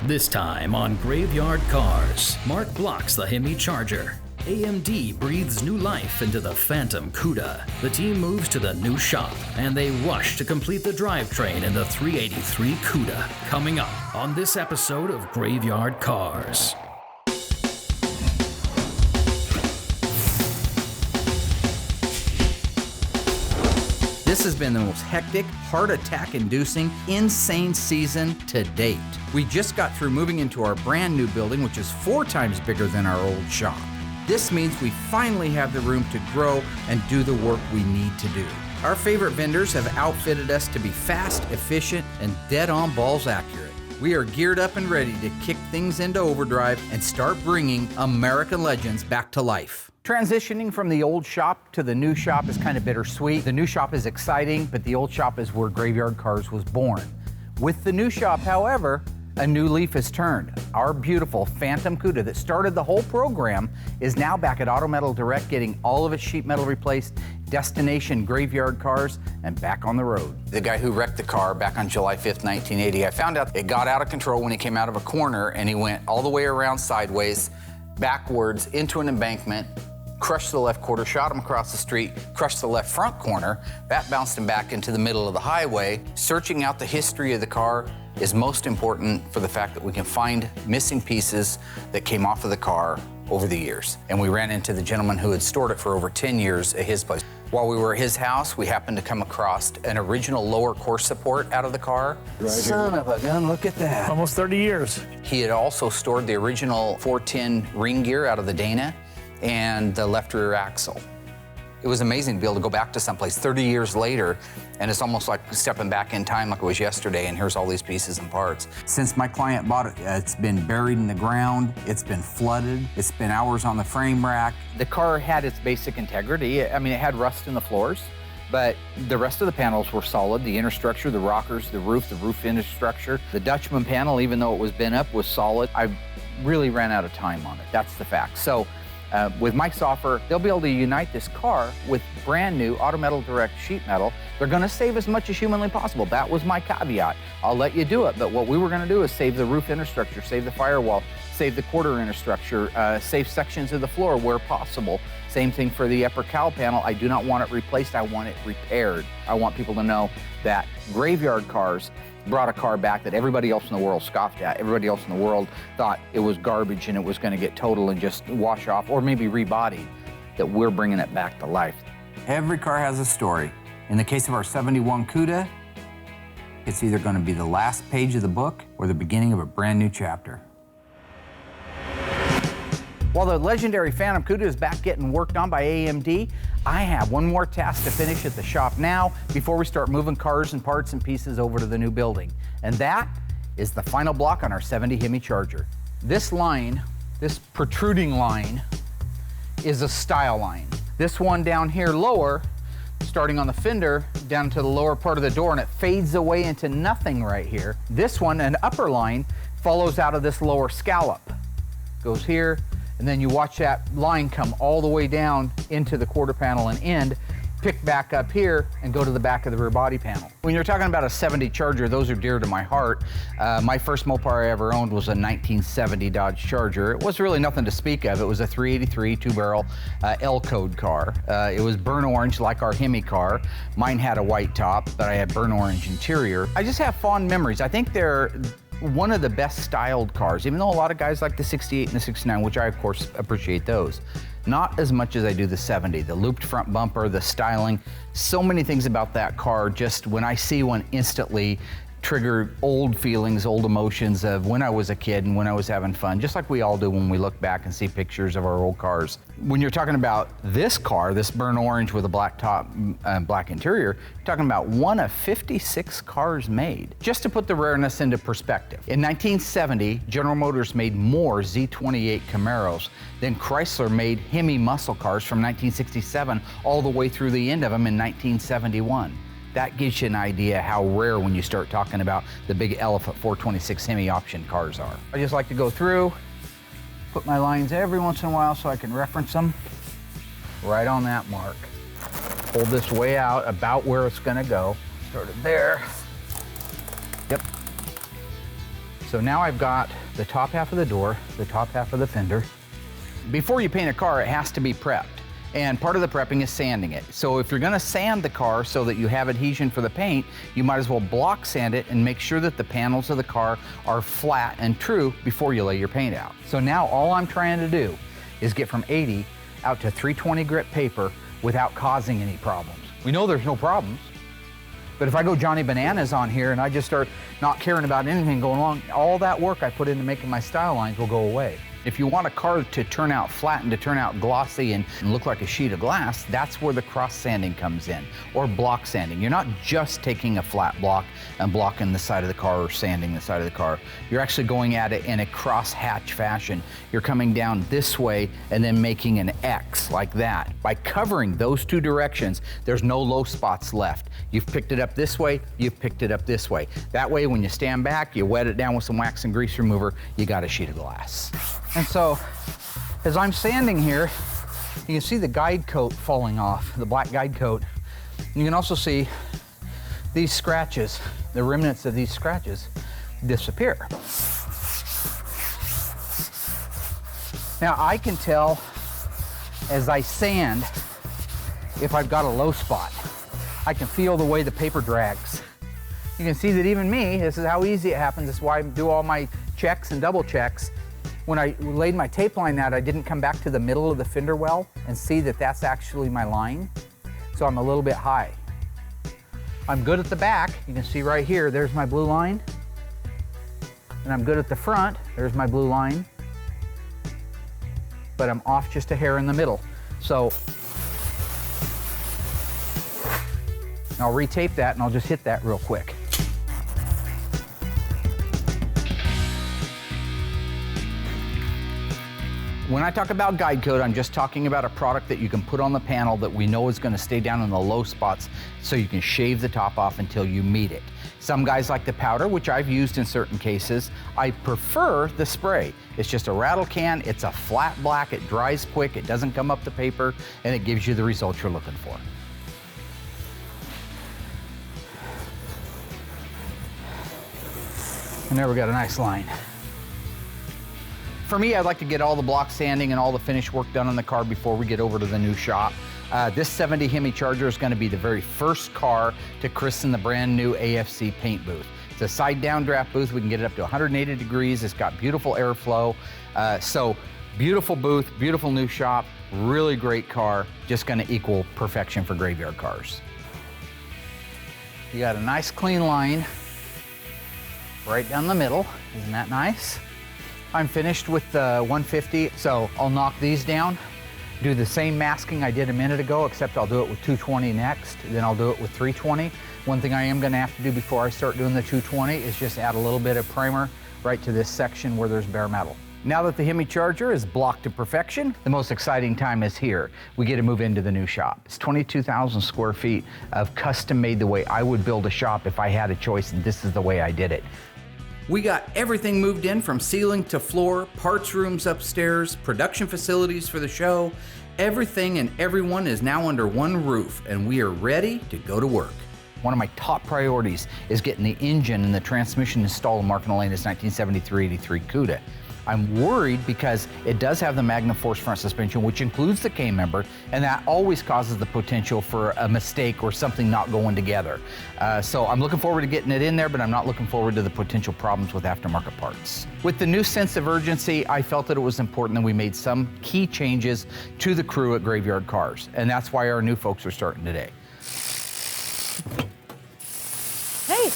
This time on Graveyard Carz, Mark blocks the Hemi Charger. AMD breathes new life into the Phantom Cuda. The team moves to the new shop, and they rush to complete the drivetrain in the 383 Cuda. Coming up on this episode of Graveyard Carz. This has been the most hectic, heart attack-inducing, insane season to date. We just got through moving into our brand new building, which is 4 times bigger than our old shop. This means we finally have the room to grow and do the work we need to do. Our favorite vendors have outfitted us to be fast, efficient, and dead-on balls accurate. We are geared up and ready to kick things into overdrive and start bringing American legends back to life. Transitioning from the old shop to the new shop is kind of bittersweet. The new shop is exciting, but the old shop is where Graveyard Carz was born. With the new shop, however, a new leaf has turned. Our beautiful Phantom Cuda that started the whole program is now back at Auto Metal Direct, getting all of its sheet metal replaced, destination Graveyard Carz, and back on the road. The guy who wrecked the car back on July 5th, 1980, I found out it got out of control when he came out of a corner and he went all the way around sideways, backwards into an embankment, crushed the left quarter, shot him across the street, crushed the left front corner. That bounced him back into the middle of the highway. Searching out the history of the car is most important for the fact that we can find missing pieces that came off of the car over the years. And we ran into the gentleman who had stored it for over 10 years at his place. While we were at his house, we happened to come across an original lower core support out of the car. Son of a gun, look at that. Almost 30 years. He had also stored the original 410 ring gear out of the Dana and the left rear axle. It was amazing to be able to go back to someplace 30 years later, and it's almost like stepping back in time like it was yesterday, and here's all these pieces and parts. Since my client bought it, it's been buried in the ground, it's been flooded, it's been hours on the frame rack. The car had its basic integrity. I mean, it had rust in the floors, but the rest of the panels were solid. The inner structure, the rockers, the roof inner structure. The Dutchman panel, even though it was bent up, was solid. I really ran out of time on it. That's the fact. So. With Mike's offer, they'll be able to unite this car with brand new Auto Metal Direct sheet metal. They're gonna save as much as humanly possible. That was my caveat. I'll let you do it, but what we were gonna do is save the roof inner structure, save the firewall, save the quarter inner structure, save sections of the floor where possible. Same thing for the upper cowl panel. I do not want it replaced, I want it repaired. I want people to know that Graveyard Carz brought a car back that everybody else in the world scoffed at. Everybody else in the world thought it was garbage and it was going to get total and just wash off or maybe rebodied, that we're bringing it back to life. Every car has a story. In the case of our 71 Cuda, it's either going to be the last page of the book or the beginning of a brand new chapter. While the legendary Phantom Cuda is back getting worked on by AMD, I have one more task to finish at the shop now before we start moving cars and parts and pieces over to the new building. And that is the final block on our 70 Hemi Charger. This line, this protruding line, is a style line. This one down here lower, starting on the fender down to the lower part of the door, and it fades away into nothing right here. This one, an upper line, follows out of this lower scallop. Goes here, and then you watch that line come all the way down into the quarter panel and end, pick back up here, and go to the back of the rear body panel. When you're talking about a 70 Charger, those are dear to my heart. My first Mopar I ever owned was a 1970 Dodge Charger. It was really nothing to speak of. It was a 383 two-barrel L-code car. It was burnt orange like our Hemi car. Mine had a white top, but I had burnt orange interior. I just have fond memories. I think they're one of the best styled cars, even though a lot of guys like the 68 and the 69, which I of course appreciate those. Not as much as I do the 70, the looped front bumper, the styling, so many things about that car, just when I see one instantly trigger old feelings, old emotions of when I was a kid and when I was having fun, just like we all do when we look back and see pictures of our old cars. When you're talking about this car, this burnt orange with a black top, black interior, you're talking about one of 56 cars made. Just to put the rareness into perspective, in 1970, General Motors made more Z28 Camaros than Chrysler made Hemi muscle cars from 1967 all the way through the end of them in 1971. That gives you an idea how rare when you start talking about the big elephant 426 Hemi option cars are. I just like to go through, put my lines every once in a while so I can reference them right on that mark. Hold this way out about where it's gonna go. Started there. Yep. So now I've got the top half of the door, the top half of the fender. Before you paint a car, it has to be prepped. And part of the prepping is sanding it. So if you're gonna sand the car so that you have adhesion for the paint, you might as well block sand it and make sure that the panels of the car are flat and true before you lay your paint out. So now all I'm trying to do is get from 80 out to 320 grit paper without causing any problems. We know there's no problems, but if I go Johnny Bananas on here and I just start not caring about anything going on, all that work I put into making my style lines will go away. If you want a car to turn out flat and to turn out glossy and look like a sheet of glass, that's where the cross sanding comes in, or block sanding. You're not just taking a flat block and blocking the side of the car or sanding the side of the car. You're actually going at it in a cross hatch fashion. You're coming down this way and then making an X like that. By covering those two directions, there's no low spots left. You've picked it up this way, you've picked it up this way. That way, when you stand back, you wet it down with some wax and grease remover, you got a sheet of glass. And so, as I'm sanding here, you can see the guide coat falling off, the black guide coat. You can also see these scratches, the remnants of these scratches disappear. Now I can tell as I sand if I've got a low spot. I can feel the way the paper drags. You can see that even me, this is how easy it happens. This is why I do all my checks and double checks. When I laid my tape line out, I didn't come back to the middle of the fender well and see that that's actually my line. So I'm a little bit high. I'm good at the back. You can see right here, there's my blue line. And I'm good at the front, there's my blue line. But I'm off just a hair in the middle. So I'll retape that and I'll just hit that real quick. When I talk about guide coat, I'm just talking about a product that you can put on the panel that we know is going to stay down in the low spots so you can shave the top off until you meet it. Some guys like the powder, which I've used in certain cases. I prefer the spray. It's just a rattle can, it's a flat black, it dries quick, it doesn't come up the paper, and it gives you the results you're looking for. And there we got a nice line. For me, I'd like to get all the block sanding and all the finish work done on the car before we get over to the new shop. This 70 Hemi Charger is going to be the very first car to christen the brand new AFC paint booth. It's a side downdraft booth. We can get it up to 180 degrees. It's got beautiful airflow. So beautiful booth, beautiful new shop, really great car, just going to equal perfection for graveyard cars. You got a nice clean line right down the middle. Isn't that nice? I'm finished with the 150, so I'll knock these down, do the same masking I did a minute ago, except I'll do it with 220 next, then I'll do it with 320. One thing I am gonna have to do before I start doing the 220 is just add a little bit of primer right to this section where there's bare metal. Now that the Hemi Charger is blocked to perfection, the most exciting time is here. We get to move into the new shop. It's 22,000 square feet of custom made the way I would build a shop if I had a choice, and this is the way I did it. We got everything moved in from ceiling to floor, parts rooms upstairs, production facilities for the show. Everything and everyone is now under one roof, and we are ready to go to work. One of my top priorities is getting the engine and the transmission installed in Mark and Elena's 1973-83 Cuda. I'm worried because it does have the Magna Force front suspension, which includes the K-member, and that always causes the potential for a mistake or something not going together. So I'm looking forward to getting it in there, but I'm not looking forward to the potential problems with aftermarket parts. With the new sense of urgency, I felt that it was important that we made some key changes to the crew at Graveyard Carz, and that's why our new folks are starting today. Hey!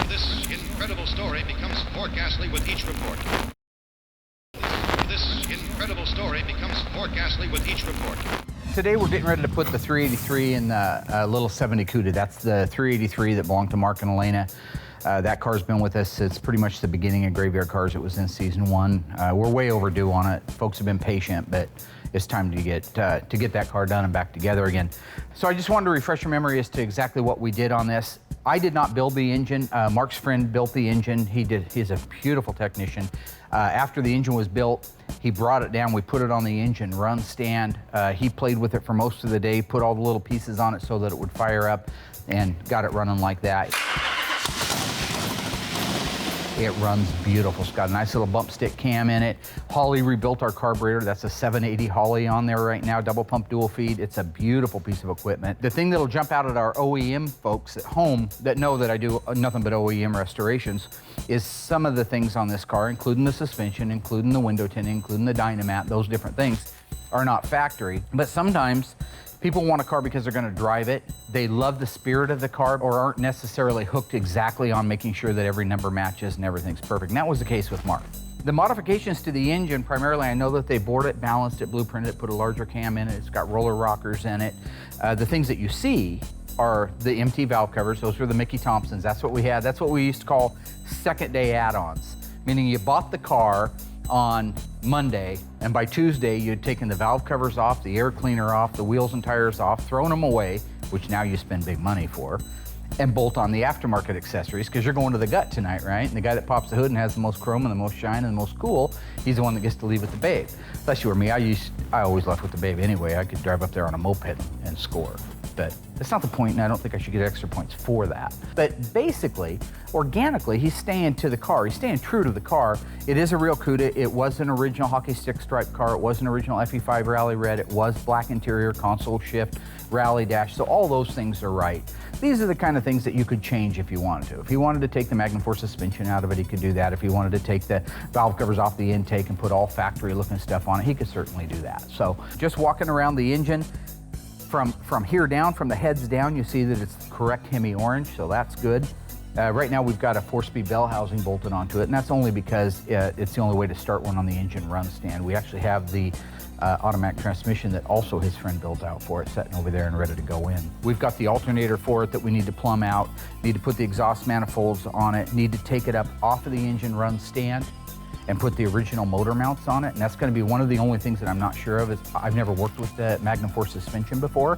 This incredible story becomes more ghastly with each report. This incredible story becomes more ghastly with each report. Today we're getting ready to put the 383 in the little 70 Cuda. That's the 383 that belonged to Mark and Elena. That car's been with us since pretty much the beginning of Graveyard Carz. It was in season 1. We're way overdue on it. Folks have been patient, but it's time to get that car done and back together again. So I just wanted to refresh your memory as to exactly what we did on this. I did not build the engine. Mark's friend built the engine. He's a beautiful technician. After the engine was built, he brought it down. We put it on the engine run stand. He played with it for most of the day, put all the little pieces on it so that it would fire up, and got it running like that. It runs beautiful. It's got a nice little bump stick cam in it. Holley rebuilt our carburetor. That's a 780 Holley on there right now, double pump, dual feed. It's a beautiful piece of equipment. The thing that'll jump out at our OEM folks at home that know that I do nothing but OEM restorations is some of the things on this car, including the suspension, including the window tinting, including the dynamat, those different things are not factory. But sometimes people want a car because they're gonna drive it. They love the spirit of the car or aren't necessarily hooked exactly on making sure that every number matches and everything's perfect. And that was the case with Mark. The modifications to the engine, primarily, I know that they bored it, balanced it, blueprinted it, put a larger cam in it. It's got roller rockers in it. The things that you see are the MT valve covers. Those were the Mickey Thompsons. That's what we had. That's what we used to call second day add-ons, meaning you bought the car on Monday, and by Tuesday you'd taken the valve covers off, the air cleaner off, the wheels and tires off, thrown them away, which now you spend big money for, and bolt on the aftermarket accessories, because you're going to the gut tonight, right? And the guy that pops the hood and has the most chrome and the most shine and the most cool, he's the one that gets to leave with the babe. Unless you were me, I always left with the babe anyway. I could drive up there on a moped and score. But that's not the point, and I don't think I should get extra points for that. But basically, organically, he's staying to the car. He's staying true to the car. It is a real Cuda. It was an original hockey stick stripe car. It was an original FE5 Rally Red. It was black interior, console shift, rally dash. So all those things are right. These are the kind of things that you could change if you wanted to. If he wanted to take the Magnum Force suspension out of it, he could do that. If he wanted to take the valve covers off the intake and put all factory looking stuff on it, he could certainly do that. So just walking around the engine, from here down, from the heads down, you see that it's the correct Hemi orange, so that's good. Right now we've got a 4-speed bell housing bolted onto it, and that's only because it's the only way to start one on the engine run stand. We actually have the automatic transmission that also his friend built out for it, sitting over there and ready to go in. We've got the alternator for it that we need to plumb out, need to put the exhaust manifolds on it, need to take it up off of the engine run stand and put the original motor mounts on it. And that's gonna be one of the only things that I'm not sure of is I've never worked with the Magnum Force suspension before.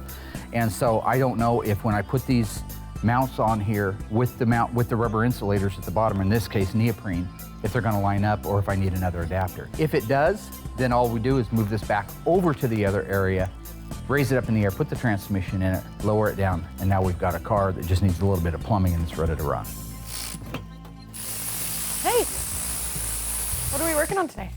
And so I don't know if when I put these mounts on here with the rubber insulators at the bottom, in this case neoprene, if they're gonna line up or if I need another adapter. If it does, then all we do is move this back over to the other area, raise it up in the air, put the transmission in it, lower it down, and now we've got a car that just needs a little bit of plumbing and it's ready to run. Hey, what are we working on today?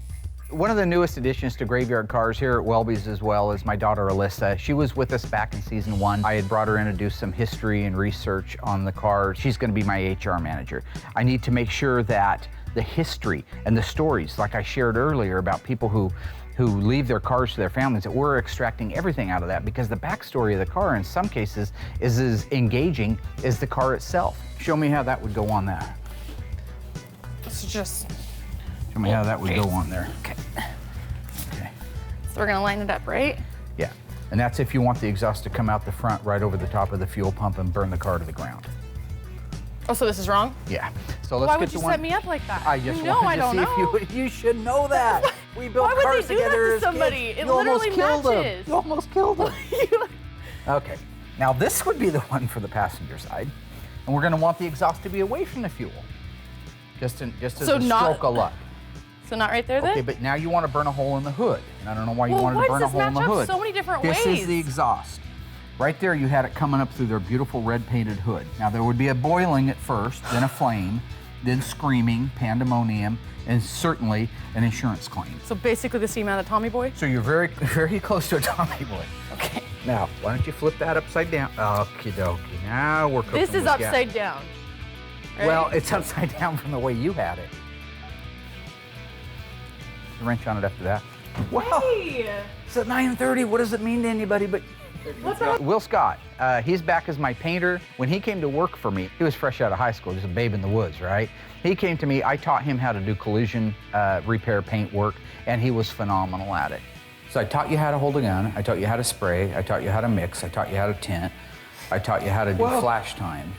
One of the newest additions to Graveyard Cars here at Welby's as well is my daughter Alyssa. She was with us back in season 1. I had brought her in to do some history and research on the car. She's gonna be my HR manager. I need to make sure that the history and the stories, like I shared earlier about people who leave their cars to their families, that we're extracting everything out of that because the backstory of the car in some cases is as engaging as the car itself. Show me how that would go on that. It's just... Show me how that would go on there. Okay. Okay. So we're gonna line it up, right? Yeah, and that's if you want the exhaust to come out the front right over the top of the fuel pump and burn the car to the ground. Oh, so this is wrong? Yeah. So let's Why get would to you one. set me up like that? I just you know wanted I to don't see know. if you should know that. We built Why would cars they do that together to as somebody? kids. It You almost literally killed matches. him. You almost killed him. Okay. Now this would be the one for the passenger side, and we're going to want the exhaust to be away from the fuel, just as So a not- stroke of luck. So not right there then? Okay, but now you want to burn a hole in the hood, and I don't know why you wanted why to burn a does hole this in the match up hood. so many different This ways? is the exhaust. Right there, you had it coming up through their beautiful red painted hood. Now there would be a boiling at first, then a flame, then screaming, pandemonium, and certainly an insurance claim. So basically the steam out of Tommy Boy? So you're very, very close to a Tommy Boy. Okay. Now, why don't you flip that upside down? Okie dokie. Now we're cooking This is with gas. upside down. Right? Well, it's upside down from the way you had it. The wrench on it after that. Well, Hey! it's at 9:30. What does it mean to anybody but What's up? Will Scott? He's back as my painter. When he came to work for me, he was fresh out of high school, just a babe in the woods, right? He came to me, I taught him how to do collision repair paint work, and he was phenomenal at it. So I taught you how to hold a gun, I taught you how to spray, I taught you how to mix, I taught you how to tint, I taught you how to do flash time.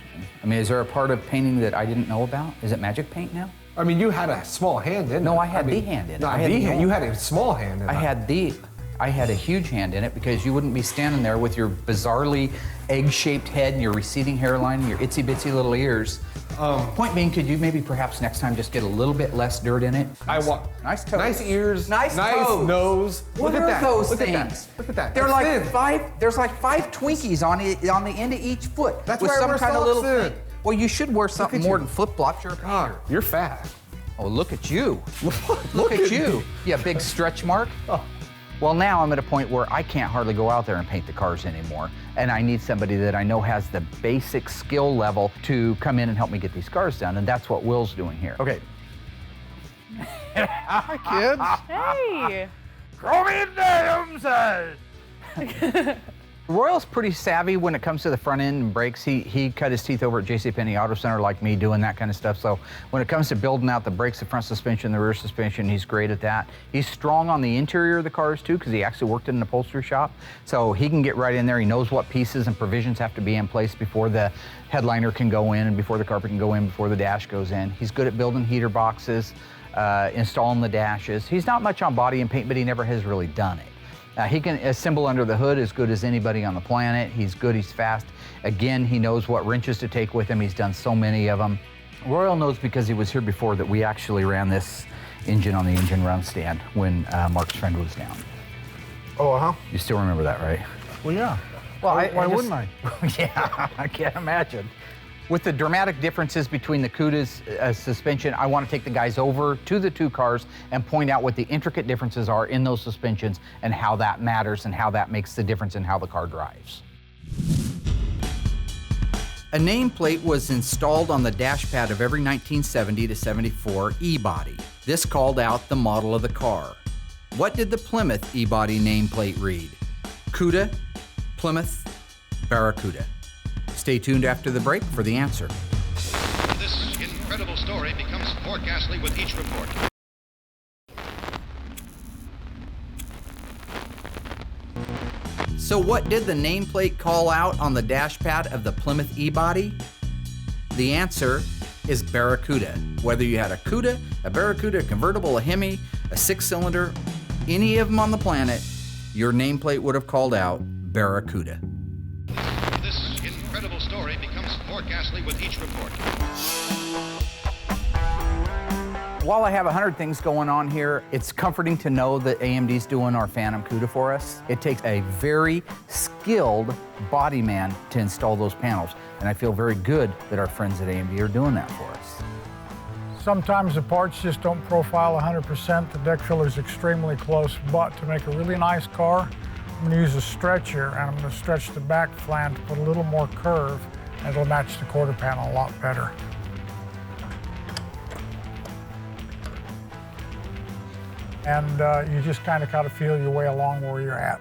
I mean, is there a part of painting that I didn't know about? Is it magic paint now? I mean, you had a small hand in it. No, I had the hand in it. Not I had the the hand. whole- You had a small hand in it. I had a huge hand in it because you wouldn't be standing there with your bizarrely egg-shaped head and your receding hairline and your itsy-bitsy little ears. Point being, could you maybe perhaps next time just get a little bit less dirt in it? Nice toes. Nice ears. Nice toes. nose. What Look are at that. those Look things? At that. Look at that. They're It's like thin. there's like five Twinkies on the end of each foot. That's with why I some wear kind of socks little then. thing. Well, you should wear something more than flip-flops. You're a God, painter. you're fat. Oh, look at you. Look at you. Yeah, big stretch mark. Oh. Well, now I'm at a point where I can't hardly go out there and paint the cars anymore. And I need somebody that I know has the basic skill level to come in and help me get these cars done. And that's what Will's doing here. Okay. Hi, kids. Hey. Chromium dams! Royal's pretty savvy when it comes to the front end and brakes. He cut his teeth over at JCPenney Auto Center like me doing that kind of stuff. So when it comes to building out the brakes, the front suspension, the rear suspension, he's great at that. He's strong on the interior of the cars too, because he actually worked in an upholstery shop. So he can get right in there. He knows what pieces and provisions have to be in place before the headliner can go in and before the carpet can go in, before the dash goes in. He's good at building heater boxes, installing the dashes. He's not much on body and paint, but he never has really done it. He can assemble under the hood as good as anybody on the planet. He's good, he's fast. Again, he knows what wrenches to take with him. He's done so many of them. Royal knows because he was here before that we actually ran this engine on the engine run stand when Mark's friend was down. Oh, uh-huh. You still remember that, right? Well, yeah. Well, why wouldn't I? Yeah, I can't imagine. With the dramatic differences between the Cuda's suspension, I want to take the guys over to the two cars and point out what the intricate differences are in those suspensions and how that matters and how that makes the difference in how the car drives. A nameplate was installed on the dash pad of every 1970 to 74 E-body. This called out the model of the car. What did the Plymouth E-body nameplate read? Cuda, Plymouth, Barracuda. Stay tuned after the break for the answer. This incredible story becomes more ghastly with each report. So what did the nameplate call out on the dash pad of the Plymouth E-body? The answer is Barracuda. Whether you had a Cuda, a Barracuda, a convertible, a Hemi, a six-cylinder, any of them on the planet, your nameplate would have called out Barracuda. This incredible story becomes more ghastly with each report. While I have 100 things going on here, it's comforting to know that AMD's doing our Phantom Cuda for us. It takes a very skilled body man to install those panels, and I feel very good that our friends at AMD are doing that for us. Sometimes the parts just don't profile 100%. The deck filler is extremely close, but to make a really nice car, I'm going to use a stretcher, and I'm going to stretch the back flange to put a little more curve, and it'll match the quarter panel a lot better. And you just kind of got to feel your way along where you're at.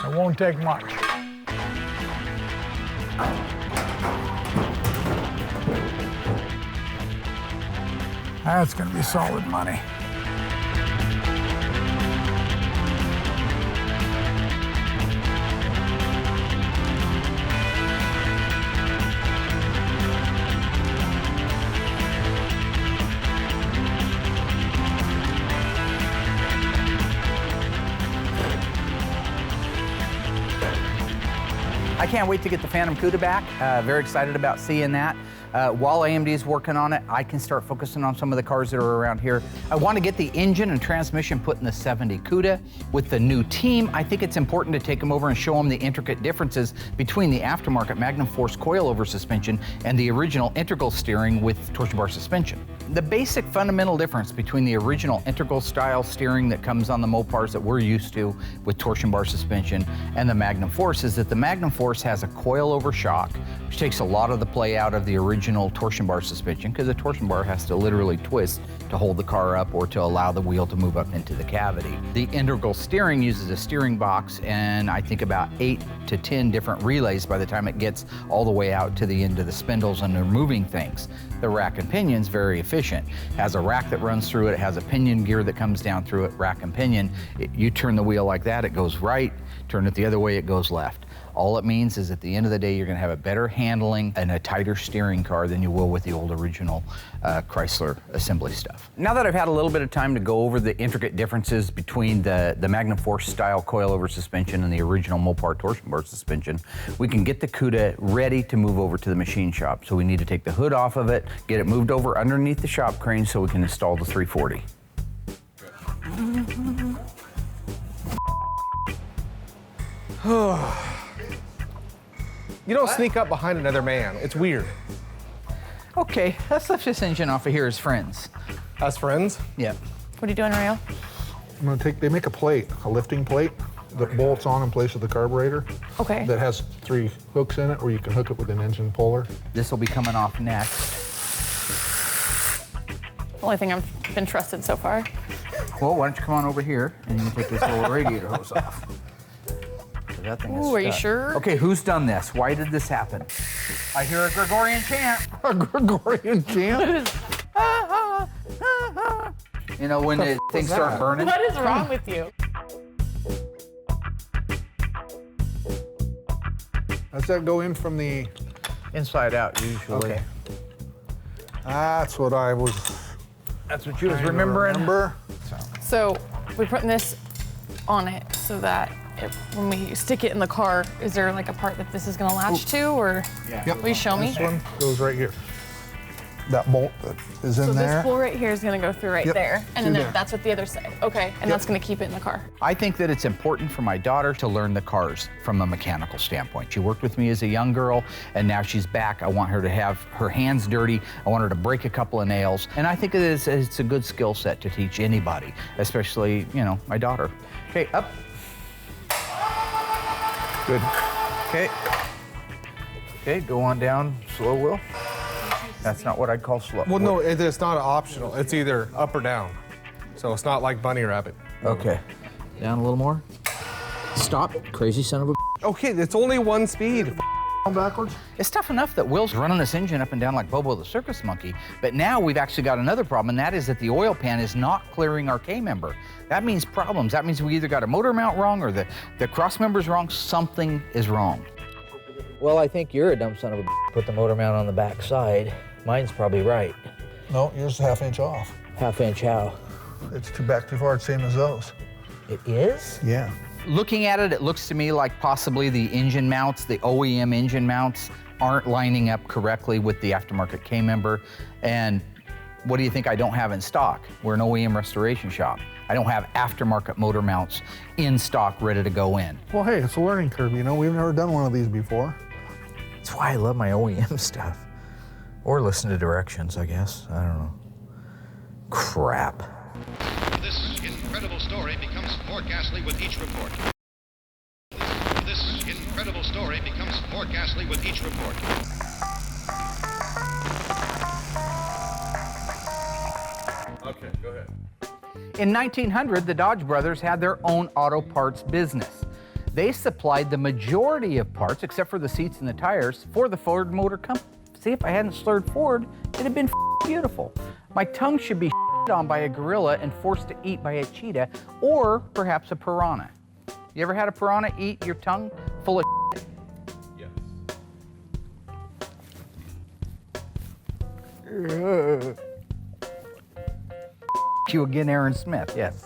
It won't take much. That's going to be solid money. I can't wait to get the Phantom Cuda back. Very excited about seeing that. While AMD is working on it, I can start focusing on some of the cars that are around here. I want to get the engine and transmission put in the 70 Cuda. With the new team, I think it's important to take them over and show them the intricate differences between the aftermarket Magnum Force coilover suspension and the original integral steering with torsion bar suspension. The basic fundamental difference between the original integral style steering that comes on the Mopars that we're used to with torsion bar suspension and the Magnum Force is that the Magnum Force has a coilover shock, which takes a lot of the play out of the original torsion bar suspension because the torsion bar has to literally twist to hold the car up or to allow the wheel to move up into the cavity. The integral steering uses a steering box and I think about 8 to 10 different relays by the time it gets all the way out to the end of the spindles and removing things. The rack and pinion's very efficient. It has a rack that runs through it, it has a pinion gear that comes down through it, rack and pinion. You turn the wheel like that, it goes right, turn it the other way, it goes left. All it means is at the end of the day, you're going to have a better handling and a tighter steering car than you will with the old original Chrysler assembly stuff. Now that I've had a little bit of time to go over the intricate differences between the Magnum Force style coilover suspension and the original Mopar torsion bar suspension, we can get the Cuda ready to move over to the machine shop. So we need to take the hood off of it, get it moved over underneath the shop crane so we can install the 340. You don't sneak up behind another man. It's weird. Okay, let's lift this engine off of here as friends. As friends? Yeah. What are you doing, Ariel? I'm gonna they make a plate, a lifting plate that bolts on in place of the carburetor. Okay. That has 3 hooks in it where you can hook it with an engine puller. This will be coming off next. Only thing I've been trusted so far. Well, why don't you come on over here and you can take this little radiator hose off. So that thing is Ooh, are you stuck. sure? Okay, who's done this? Why did this happen? I hear a Gregorian chant. A Gregorian chant? You know, when the things start that? burning? What is wrong with you? Does that go in from the... Inside out, usually. Okay. That's what I was... That's what you was trying to remembering? remember. So we're putting this on it so that when we stick it in the car, is there like a part that this is gonna latch to, or Yeah. will you show me? This one goes right here. That bolt that is in So there. this pull right here is gonna go through right Yep, there, and through then there. that's what the other side. Okay, and that's gonna keep it in the car. I think that it's important for my daughter to learn the cars from a mechanical standpoint. She worked with me as a young girl, and now she's back. I want her to have her hands dirty. I want her to break a couple of nails. And I think it's a good skill set to teach anybody, especially, you know, my daughter. Okay, up. Good. Okay. Okay, go on down, slow, Will. That's not what I'd call slow. Well, no, it's not optional. It's either up or down. So it's not like bunny rabbit. Okay. Down a little more. Stop, crazy son of a... Okay, it's only 1 speed. Backwards. It's tough enough that Will's running this engine up and down like Bobo the circus monkey, but now we've actually got another problem, and that is that the oil pan is not clearing our K-member. That means problems. That means we either got a motor mount wrong or the cross member's wrong. Something is wrong. Well, I think you're a dumb son of a... Put the motor mount on the back side. Mine's probably right. No, yours is 1/2 inch off. 1/2 inch how? It's back too far, same as those. It is? Yeah. Looking at it, it looks to me like possibly the engine mounts, the OEM engine mounts, aren't lining up correctly with the aftermarket K-member. And what do you think I don't have in stock? We're an OEM restoration shop. I don't have aftermarket motor mounts in stock ready to go in. Well, hey, it's a learning curve, you know. We've never done one of these before. That's why I love my OEM stuff. Or listen to directions, I guess. I don't know. Crap. This incredible story becomes more ghastly with each report. This incredible story becomes more ghastly with each report. Okay, go ahead. In 1900, the Dodge brothers had their own auto parts business. They supplied the majority of parts, except for the seats and the tires, for the Ford Motor Company. See, if I hadn't slurred Ford, it'd have been beautiful. My tongue should be on by a gorilla and forced to eat by a cheetah, or perhaps a piranha. You ever had a piranha eat your tongue full of Yes. you again, Aaron Smith, yes.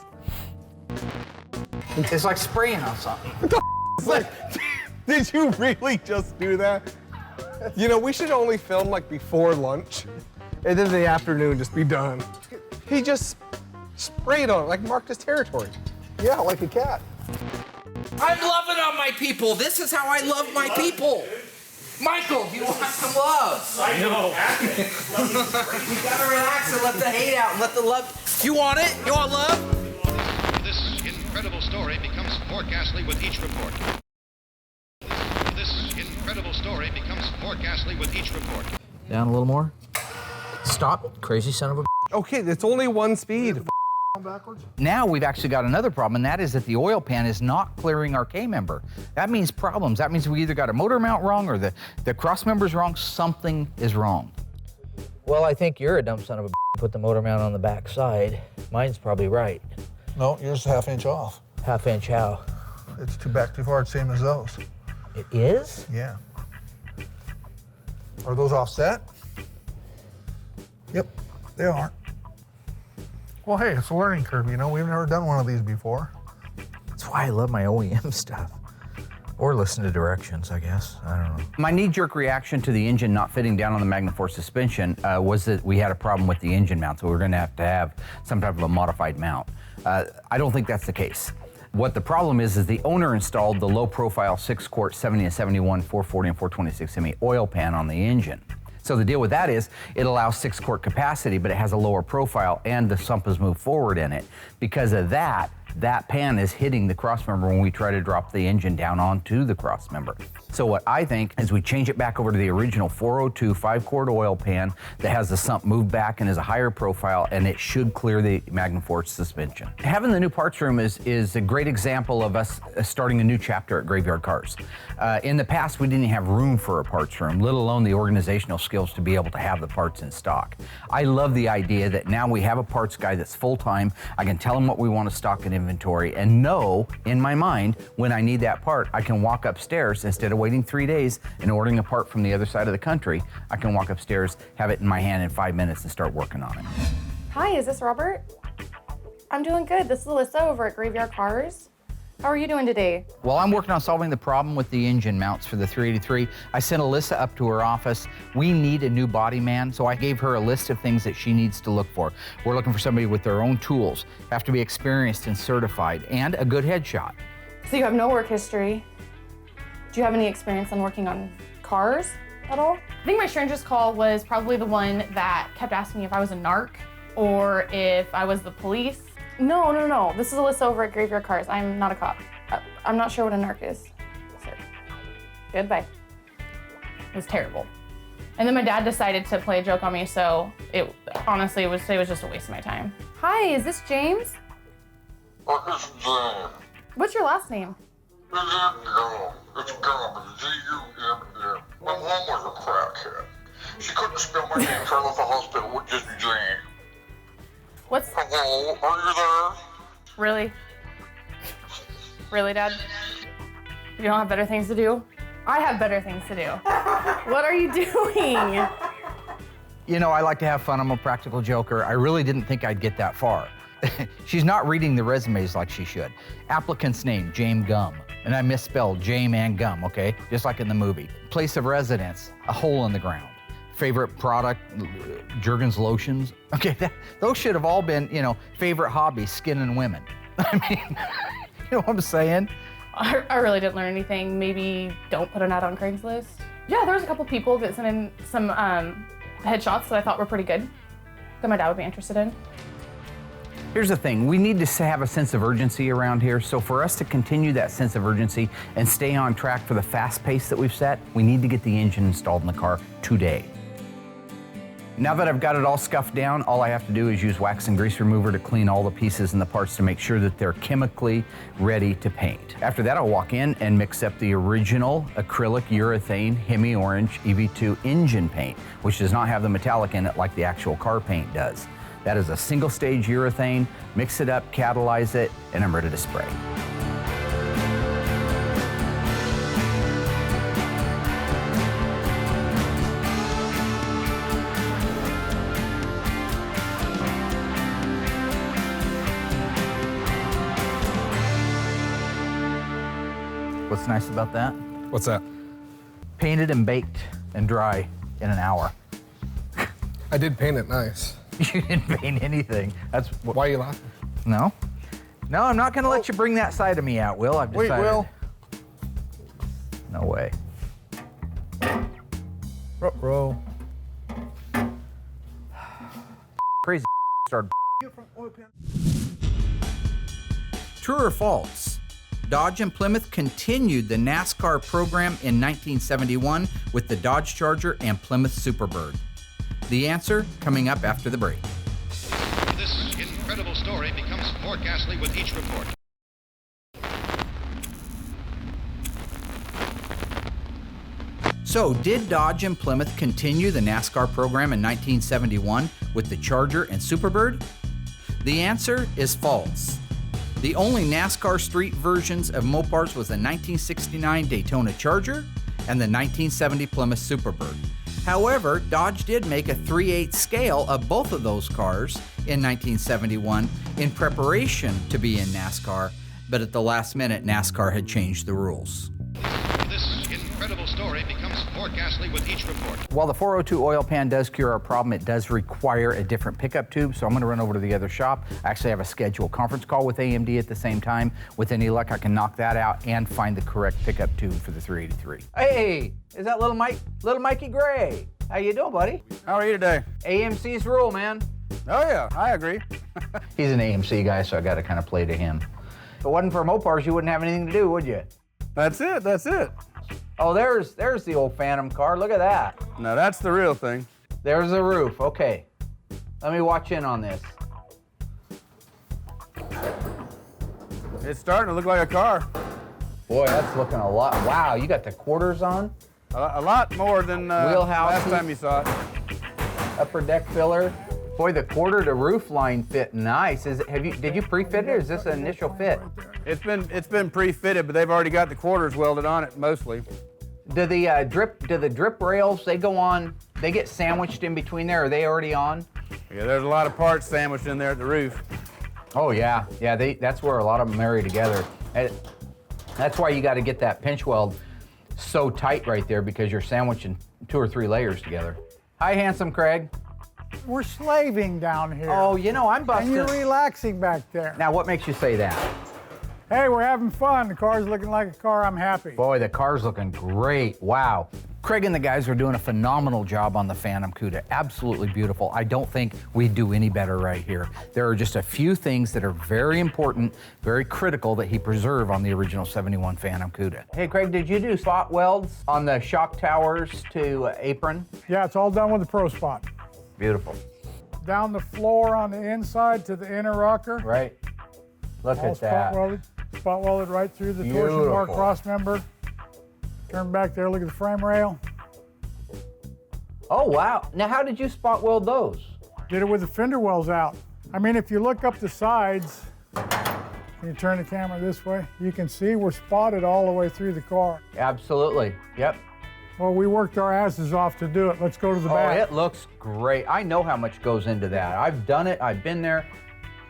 It's like spraying on something. Did you really just do that? You know, we should only film like before lunch, and then in the afternoon just be done. He just sprayed on it, like marked his territory. Yeah, like a cat. I'm loving on my people. This is how I love my people. Michael, do you want some love? I know. You gotta relax and let the hate out and let the love. You want it? You want love? This incredible story becomes more ghastly with each report. This incredible story becomes more ghastly with each report. Down a little more. Stop, crazy son of a... Okay, it's only 1 speed. Backwards. Now we've actually got another problem, and that is that the oil pan is not clearing our K-member. That means problems. That means we either got a motor mount wrong or the cross member's wrong. Something is wrong. Well, I think you're a dumb son of a... Put the motor mount on the back side. Mine's probably right. No, yours is 1/2 inch off. 1/2 inch how? It's back too far, same as those. It is? Yeah. Are those offset? Yep, they are. Well, hey, it's a learning curve, you know. We've never done one of these before. That's why I love my OEM stuff. Or listen to directions, I guess. I don't know. My knee-jerk reaction to the engine not fitting down on the Magnum Force suspension was that we had a problem with the engine mount, so we're going to have some type of a modified mount. I don't think that's the case. What the problem is the owner installed the low-profile 6-quart 70 and 71, 440 and 426 Hemi oil pan on the engine. So the deal with that is it allows 6-quart capacity, but it has a lower profile and the sump has moved forward in it. Because of that, that pan is hitting the crossmember when we try to drop the engine down onto the crossmember. So what I think is we change it back over to the original 402 5-quart oil pan that has the sump moved back and is a higher profile, and it should clear the Magnum Force suspension. Having the new parts room is a great example of us starting a new chapter at Graveyard Carz. In the past, we didn't have room for a parts room, let alone the organizational skills to be able to have the parts in stock. I love the idea that now we have a parts guy that's full-time. I can tell him what we want to stock in inventory and know in my mind when I need that part, I can walk upstairs instead of waiting 3 days and ordering a part from the other side of the country. I can walk upstairs, have it in my hand in 5 minutes and start working on it. Hi, is this Robert? I'm doing good. This is Alyssa over at Graveyard Carz. How are you doing today? While I'm working on solving the problem with the engine mounts for the 383, I sent Alyssa up to her office. We need a new body man, so I gave her a list of things that she needs to look for. We're looking for somebody with their own tools, have to be experienced and certified, and a good headshot. So you have no work history. Do you have any experience on working on cars at all? I think my strangest call was probably the one that kept asking me if I was a narc or if I was the police. No. This is Alyssa over at Graveyard Carz. I'm not a cop. I'm not sure what a narc is. Sir. Goodbye. It was terrible. And then my dad decided to play a joke on me, so it honestly was just a waste of my time. Hi, is this James? It's James. What's your last name? It's Gum. It's Gum. G-U-M-M. My mom was a crackhead. She couldn't spell my name, so I left the hospital with just James. What's... Hello, are you there? Really? Really, Dad? You don't have better things to do? I have better things to do. What are you doing? You know, I like to have fun. I'm a practical joker. I really didn't think I'd get that far. She's not reading the resumes like she should. Applicant's name, James Gum. And I misspelled James and Gum, okay? Just like in the movie. Place of residence, a hole in the ground. Favorite product, Jergens lotions. Okay, those should have all been, you know, favorite hobby, skin and women. I mean, you know what I'm saying? I really didn't learn anything. Maybe don't put an ad on Craigslist. Yeah, there was a couple people that sent in some headshots that I thought were pretty good that my dad would be interested in. Here's the thing, we need to have a sense of urgency around here, so for us to continue that sense of urgency and stay on track for the fast pace that we've set, we need to get the engine installed in the car today. Now that I've got it all scuffed down, all I have to do is use wax and grease remover to clean all the pieces and the parts to make sure that they're chemically ready to paint. After that, I'll walk in and mix up the original acrylic urethane Hemi Orange EV2 engine paint, which does not have the metallic in it like the actual car paint does. That is a single stage urethane, mix it up, catalyze it, and I'm ready to spray. What's nice about that? What's that? Painted and baked and dry in an hour. I did paint it nice. You didn't paint anything. That's what. Why are you laughing? No, I'm not gonna let you bring that side of me out, Will. I've decided. Wait, Will. No way. Ruh-roh. Crazy started. True or false? Dodge and Plymouth continued the NASCAR program in 1971 with the Dodge Charger and Plymouth Superbird. The answer coming up after the break. This incredible story becomes more ghastly with each report. So, did Dodge and Plymouth continue the NASCAR program in 1971 with the Charger and Superbird? The answer is false. The only NASCAR street versions of Mopars was the 1969 Daytona Charger and the 1970 Plymouth Superbird. However, Dodge did make a 3/8 scale of both of those cars in 1971 in preparation to be in NASCAR, but at the last minute, NASCAR had changed the rules. This incredible story becomes more ghastly with each report. While the 402 oil pan does cure our problem, it does require a different pickup tube, so I'm going to run over to the other shop. I actually have a scheduled conference call with AMD at the same time. With any luck, I can knock that out and find the correct pickup tube for the 383. Hey, is that little Mikey Gray? How you doing, buddy? How are you today? AMC's rule, man. Oh yeah, I agree. He's an AMC guy, so I got to kind of play to him. If it wasn't for Mopars, you wouldn't have anything to do, would you? That's it, that's it. Oh, there's the old Phantom car. Look at that. Now that's the real thing. There's the roof. Okay. Let me watch in on this. It's starting to look like a car. Boy, that's looking a lot. Wow, you got the quarters on? A lot more than Wheelhouse. last time you saw it. Upper deck filler. Boy, the quarter to roof line fit nice. Did you pre-fit it, or is this an initial fit? It's been pre-fitted, but they've already got the quarters welded on it mostly. Do the drip rails, they go on, they get sandwiched in between there? Are they already on? Yeah, there's a lot of parts sandwiched in there at the roof. Oh yeah, that's where a lot of them marry together. That's why you got to get that pinch weld so tight right there, because you're sandwiching 2 or 3 layers together. Hi, handsome Craig. We're slaving down here. Oh, you know, I'm busting. And you're relaxing back there. Now, what makes you say that? Hey, we're having fun. The car's looking like a car. I'm happy. Boy, the car's looking great. Wow. Craig and the guys are doing a phenomenal job on the Phantom Cuda. Absolutely beautiful. I don't think we'd do any better right here. There are just a few things that are very important, very critical that he preserve on the original 71 Phantom Cuda. Hey, Craig, did you do spot welds on the shock towers to apron? Yeah, it's all done with the Pro Spot. Beautiful. Down the floor on the inside to the inner rocker. Right. Look all at that. Spot welded right through the torsion bar cross member. Turn back there, look at the frame rail. Oh, wow. Now, how did you spot weld those? Did it with the fender wells out. I mean, if you look up the sides, when you turn the camera this way, you can see we're spotted all the way through the car. Absolutely. Yep. Well, we worked our asses off to do it. Let's go to the back. Oh, it looks great. I know how much goes into that. I've done it. I've been there.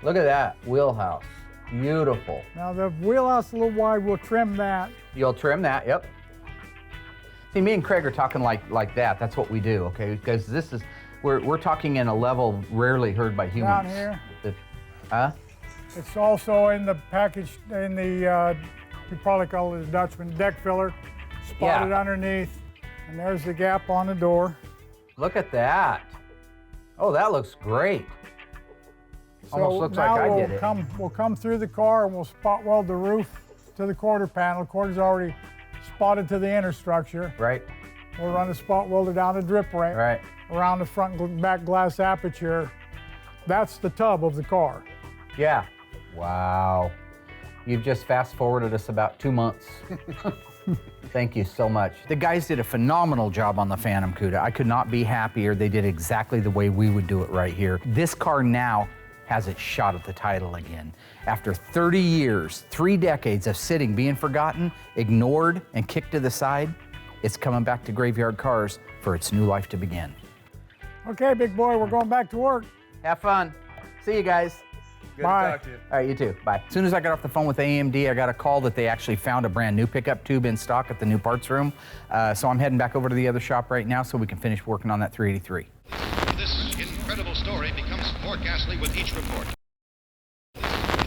Look at that wheelhouse. Beautiful. Now, the wheelhouse a little wide. We'll trim that. You'll trim that, yep. See, me and Craig are talking like that. That's what we do, okay? Because this is, we're talking in a level rarely heard by humans. Down here. Huh? It's also in the package, in the, you probably call it a Dutchman deck filler, spotted underneath. And there's the gap on the door. Look at that. Oh, that looks great. So almost looks like I did it. We'll come through the car and we'll spot weld the roof to the quarter panel. The quarter's already spotted to the inner structure. Right. We'll run a spot welder down the drip rail. Right. Around the front and back glass aperture. That's the tub of the car. Yeah. Wow. You've just fast forwarded us about 2 months. Thank you so much. The guys did a phenomenal job on the Phantom Cuda. I could not be happier. They did exactly the way we would do it right here. This car now has its shot at the title again. After 30 years, 3 decades of sitting, being forgotten, ignored, and kicked to the side, it's coming back to Graveyard Carz for its new life to begin. Okay, big boy, we're going back to work. Have fun. See you guys. Good Bye. to talk to you. All right, you too. Bye. As soon as I got off the phone with AMD, I got a call that they actually found a brand new pickup tube in stock at the new parts room. So I'm heading back over to the other shop right now so we can finish working on that 383. This incredible story becomes more ghastly with each report.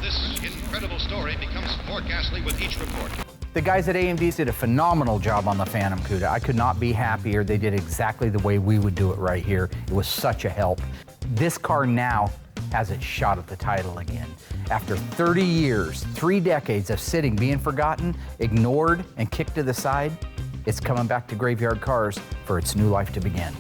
This incredible story becomes more ghastly with each report. The guys at AMD did a phenomenal job on the Phantom Cuda. I could not be happier. They did exactly the way we would do it right here. It was such a help. This car now has its shot at the title again. After 30 years, 3 decades of sitting, being forgotten, ignored, and kicked to the side, it's coming back to Graveyard Carz for its new life to begin.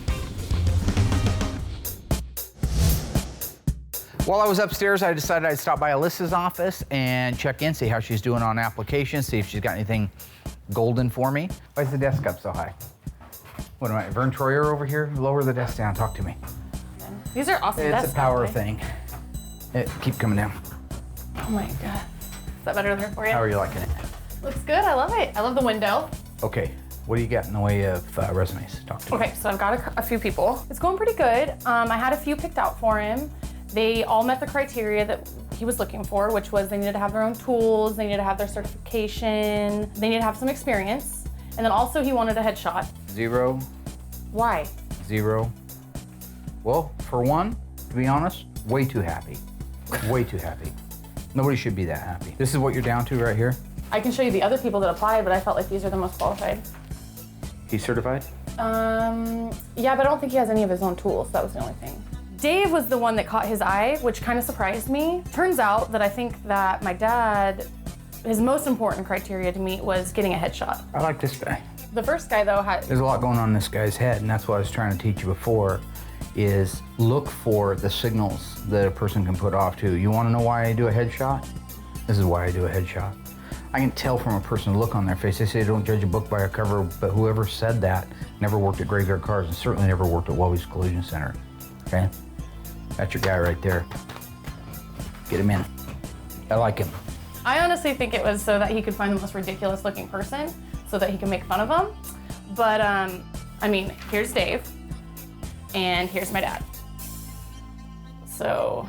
While I was upstairs, I decided I'd stop by Alyssa's office and check in, see how she's doing on applications, see if she's got anything golden for me. Why is the desk up so high? What am I, Vern Troyer over here? Lower the desk down, talk to me. These are awesome desks. It's a power by the way. thing. Keep coming down. Oh my God. Is that better there for you? How are you liking it? Looks good, I love it. I love the window. Okay, what do you got in the way of resumes? Talk to me. Okay, so I've got a few people. It's going pretty good. I had a few picked out for him. They all met the criteria that he was looking for, which was they needed to have their own tools, they needed to have their certification, they needed to have some experience. And then also he wanted a headshot. 0, Why? 0. Well, for one, to be honest, way too happy. Way too happy. Nobody should be that happy. This is what you're down to right here? I can show you the other people that applied, but I felt like these are the most qualified. He's certified? Yeah, but I don't think he has any of his own tools. That was the only thing. Dave was the one that caught his eye, which kind of surprised me. Turns out that I think that my dad, his most important criteria to meet was getting a headshot. I like this guy. The first guy though had... There's a lot going on in this guy's head, and that's what I was trying to teach you before, is look for the signals that a person can put off to. You want to know why I do a headshot? This is why I do a headshot. I can tell from a person's look on their face. They say don't judge a book by a cover, but whoever said that never worked at Graveyard Carz and certainly never worked at Welby's Collision Center. Okay? That's your guy right there. Get him in. I like him. I honestly think it was so that he could find the most ridiculous looking person so that he could make fun of them. But I mean, here's Dave and here's my dad. So.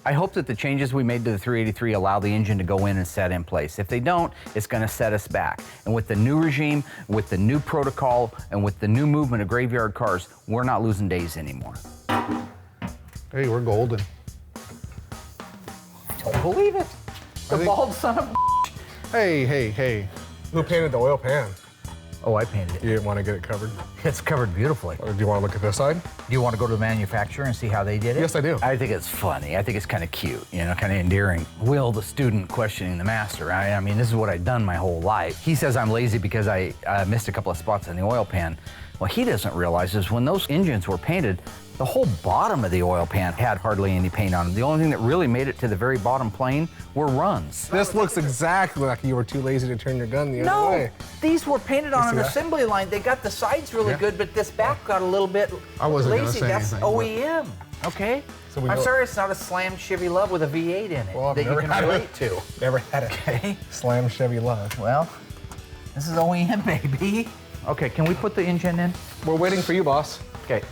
I hope that the changes we made to the 383 allow the engine to go in and set in place. If they don't, it's going to set us back. And with the new regime, with the new protocol, and with the new movement of Graveyard Carz, we're not losing days anymore. Hey, we're golden. I don't believe it. The bald son of a Hey. Who painted the oil pan? Oh, I painted it. You didn't want to get it covered? It's covered beautifully. Or do you want to look at this side? Do you want to go to the manufacturer and see how they did it? Yes, I do. I think it's funny. I think it's kind of cute, you know, kind of endearing. Will, the student questioning the master. I mean, this is what I've done my whole life. He says I'm lazy because I missed a couple of spots in the oil pan. What he doesn't realize is when those engines were painted, the whole bottom of the oil pan had hardly any paint on them. The only thing that really made it to the very bottom plane were runs. This looks exactly like you were too lazy to turn your gun the other way. No, these were painted on an assembly line. They got the sides really good, but this back got a little bit I wasn't lazy. Gonna say That's anything, OEM, okay? So I'm sorry it's not a Slam Chevy Love with a V8 in it Well, that you can relate to. Never had it. Okay. Slam Chevy Love. Well, this is OEM, baby. Okay, can we put the engine in? We're waiting for you, boss. Okay.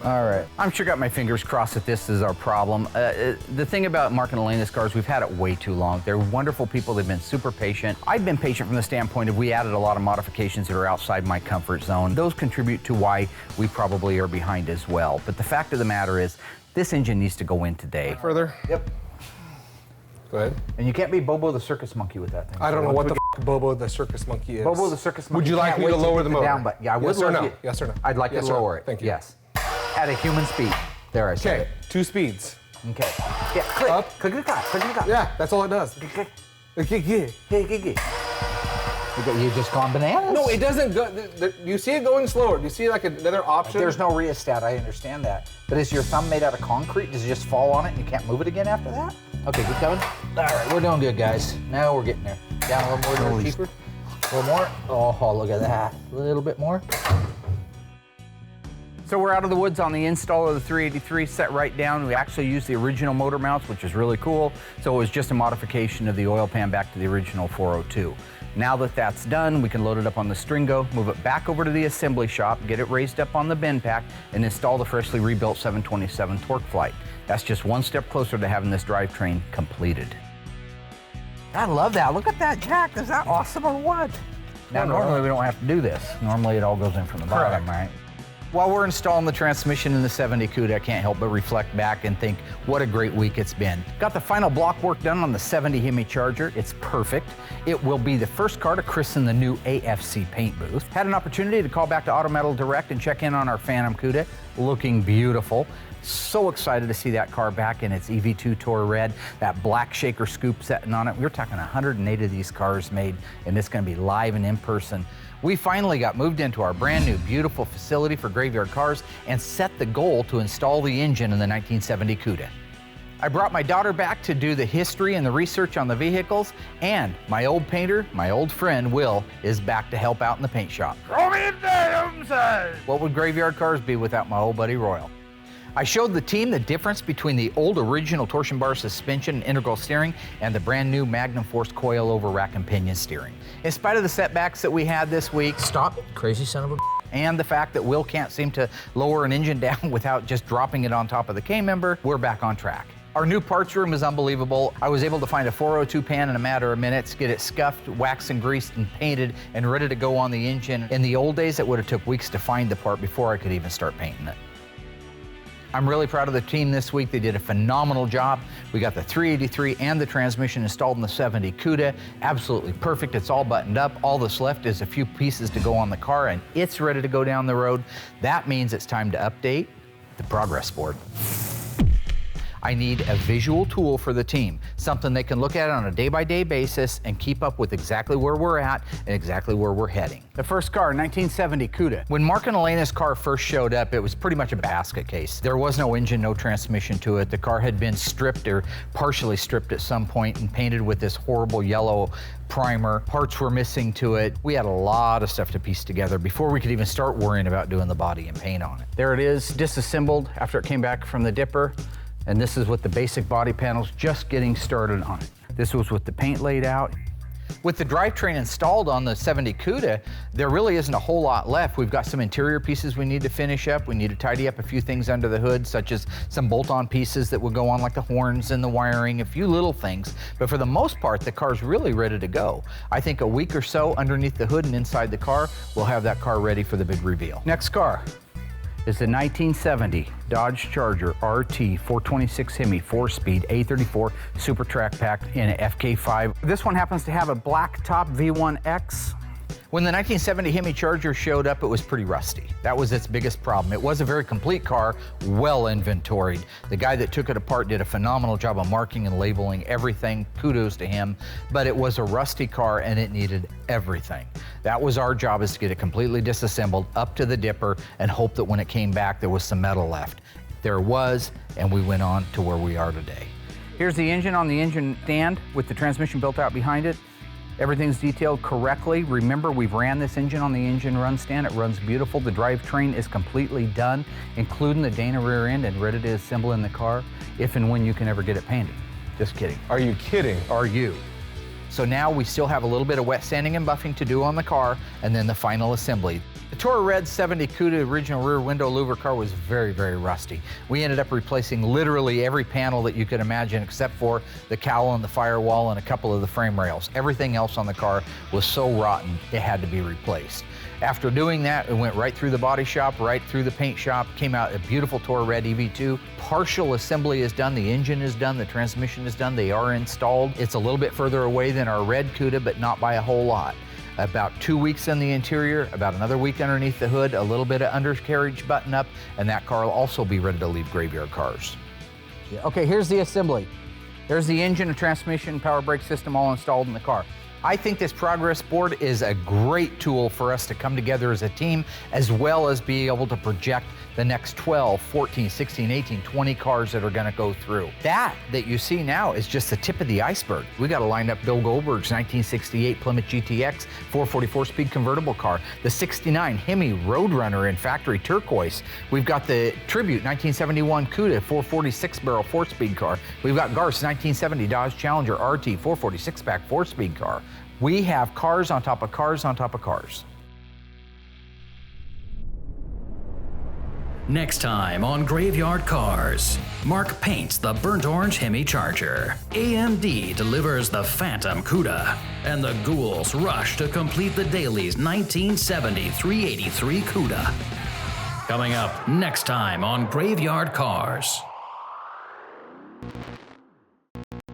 All right. I'm sure got my fingers crossed that this is our problem. The thing about Mark and Elena's cars, we've had it way too long. They're wonderful people. They've been super patient. I've been patient from the standpoint of we added a lot of modifications that are outside my comfort zone. Those contribute to why we probably are behind as well. But the fact of the matter is, this engine needs to go in today. Further? Yep. Go ahead. And you can't be Bobo the Circus Monkey with that thing. I don't know what the Bobo the Circus Monkey is. Bobo the Circus Monkey. Would you like can't me to wait lower get the motor? down, but yeah, I would yes or love no? you- Yes or no? I'd like Yes to or no? lower it. Thank you. Yes. At a human speed. There, I said Okay, 2 speeds. it. Okay. Yeah, click. Up. Click it up. Click it up. Yeah, that's all it does. Click. Okay, yeah. You just gone bananas? No, it doesn't go. Do you see it going slower? Do you see like another option? There's no rheostat, I understand that. But is your thumb made out of concrete? Does it just fall on it and you can't move it again after that? Okay, keep going. All right, we're doing good, guys. Now we're getting there. Down a little more, a little cheaper. A little more. Oh, look at that. A little bit more. So we're out of the woods on the install of the 383, set right down. We actually used the original motor mounts, which is really cool. So it was just a modification of the oil pan back to the original 402. Now that that's done, we can load it up on the Stringo, move it back over to the assembly shop, get it raised up on the bin pack, and install the freshly rebuilt 727 Torque Flight. That's just one step closer to having this drivetrain completed. I love that. Look at that jack. Is that awesome or what? Now, normally we don't have to do this. Normally it all goes in from the bottom, right? While we're installing the transmission in the 70 Cuda, I can't help but reflect back and think what a great week it's been. Got the final block work done on the 70 Hemi Charger. It's perfect. It will be the first car to christen the new AFC paint booth. Had an opportunity to call back to Auto Metal Direct and check in on our Phantom Cuda. Looking beautiful. So excited to see that car back in its EV2 Tour Red, that black shaker scoop setting on it. We're talking 108 of these cars made, and it's gonna be live and in person. We finally got moved into our brand new beautiful facility for Graveyard Carz and set the goal to install the engine in the 1970 Cuda. I brought my daughter back to do the history and the research on the vehicles, and my old painter, my old friend Will, is back to help out in the paint shop. What would Graveyard Carz be without my old buddy Royal? I showed the team the difference between the old original torsion bar suspension and integral steering and the brand new Magnum Force coil over rack and pinion steering. In spite of the setbacks that we had this week, Stop, crazy son of a... and the fact that Will can't seem to lower an engine down without just dropping it on top of the K-member, we're back on track. Our new parts room is unbelievable. I was able to find a 402 pan in a matter of minutes, get it scuffed, waxed and greased and painted and ready to go on the engine. In the old days, it would have took weeks to find the part before I could even start painting it. I'm really proud of the team this week. They did a phenomenal job. We got the 383 and the transmission installed in the 70 Cuda. Absolutely perfect. It's all buttoned up. All that's left is a few pieces to go on the car and it's ready to go down the road. That means it's time to update the progress board. I need a visual tool for the team, something they can look at on a day-by-day basis and keep up with exactly where we're at and exactly where we're heading. The first car, 1970 Cuda. When Mark and Elena's car first showed up, it was pretty much a basket case. There was no engine, no transmission to it. The car had been stripped or partially stripped at some point and painted with this horrible yellow primer. Parts were missing to it. We had a lot of stuff to piece together before we could even start worrying about doing the body and paint on it. There it is, disassembled after it came back from the dipper. And this is with the basic body panels just getting started on it. This was with the paint laid out. With the drivetrain installed on the 70 Cuda, there really isn't a whole lot left. We've got some interior pieces we need to finish up. We need to tidy up a few things under the hood, such as some bolt-on pieces that will go on, like the horns and the wiring, a few little things. But for the most part, the car's really ready to go. I think a week or so underneath the hood and inside the car, we'll have that car ready for the big reveal. Next car is the 1970 Dodge Charger RT 426 Hemi 4-speed A34 Super Track Pack in an FK5. This one happens to have a black top V1X. When the 1970 Hemi Charger showed up, it was pretty rusty. That was its biggest problem. It was a very complete car, well inventoried. The guy that took it apart did a phenomenal job of marking and labeling everything. Kudos to him. But it was a rusty car and it needed everything. That was our job, is to get it completely disassembled up to the dipper and hope that when it came back, there was some metal left. There was, and we went on to where we are today. Here's the engine on the engine stand with the transmission built out behind it. Everything's detailed correctly. Remember, we've ran this engine on the engine run stand. It runs beautiful. The drivetrain is completely done, including the Dana rear end, and ready to assemble in the car if and when you can ever get it painted. Just kidding. Are you kidding? Are you? So now we still have a little bit of wet sanding and buffing to do on the car, and then the final assembly. The Toro Red 70 Cuda original rear window louver car was very, very rusty. We ended up replacing literally every panel that you could imagine except for the cowl and the firewall and a couple of the frame rails. Everything else on the car was so rotten, it had to be replaced. After doing that, it went right through the body shop, right through the paint shop, came out a beautiful Toro Red EV2. Partial assembly is done, the engine is done, the transmission is done, they are installed. It's a little bit further away than our red Cuda, but not by a whole lot. About 2 weeks in the interior, about another week underneath the hood, a little bit of undercarriage button up, and that car will also be ready to leave Graveyard Cars. Okay, here's the assembly. There's the engine and transmission, power brake system all installed in the car. I think this progress board is a great tool for us to come together as a team, as well as be able to project the next 12, 14, 16, 18, 20 cars that are going to go through. That you see now is just the tip of the iceberg. We got to line up Bill Goldberg's 1968 Plymouth GTX 444-speed convertible car, the 69 Hemi Roadrunner in factory turquoise. We've got the Tribute 1971 Cuda 446-barrel 4-speed car. We've got Garth's 1970 Dodge Challenger RT 446-pack 4-speed car. We have cars on top of cars on top of cars. Next time on Graveyard Cars, Mark paints the burnt orange Hemi Charger. AMD delivers the Phantom Cuda. And the ghouls rush to complete the Daily's 1970 383 Cuda. Coming up next time on Graveyard Cars.